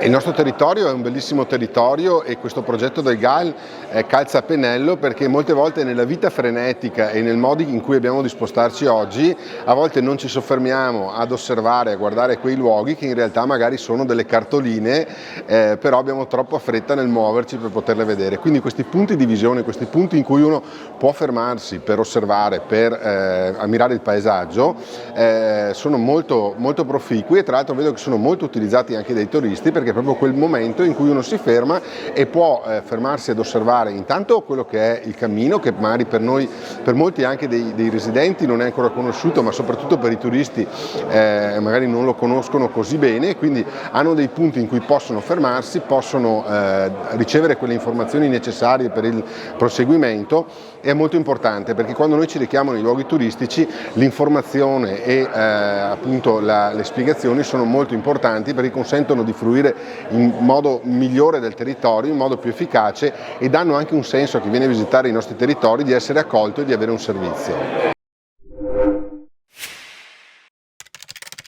Il nostro territorio è un bellissimo territorio e questo progetto del GAL calza a pennello perché molte volte nella vita frenetica e nel modo in cui abbiamo di spostarci oggi a volte non ci soffermiamo ad osservare, a guardare quei luoghi che in realtà magari sono delle cartoline, però abbiamo troppa fretta nel muoverci per poterle vedere. Quindi questi punti di visione, questi punti in cui uno può fermarsi per osservare, per ammirare il paesaggio, sono molto proficui e tra l'altro vedo che sono molto utilizzati anche dai turisti perché è proprio quel momento in cui uno si ferma e può fermarsi ad osservare intanto quello che è il cammino, che magari per noi, per molti anche dei residenti non è ancora conosciuto, ma soprattutto per i turisti magari non lo conoscono così bene, quindi hanno dei punti in cui possono fermarsi, possono ricevere quelle informazioni necessarie per il proseguimento. È molto importante perché quando noi ci rechiamo nei luoghi turistici l'informazione e appunto le spiegazioni sono molto importanti perché consentono di fruire in modo migliore del territorio, in modo più efficace e danno anche un senso a chi viene a visitare i nostri territori di essere accolto e di avere un servizio.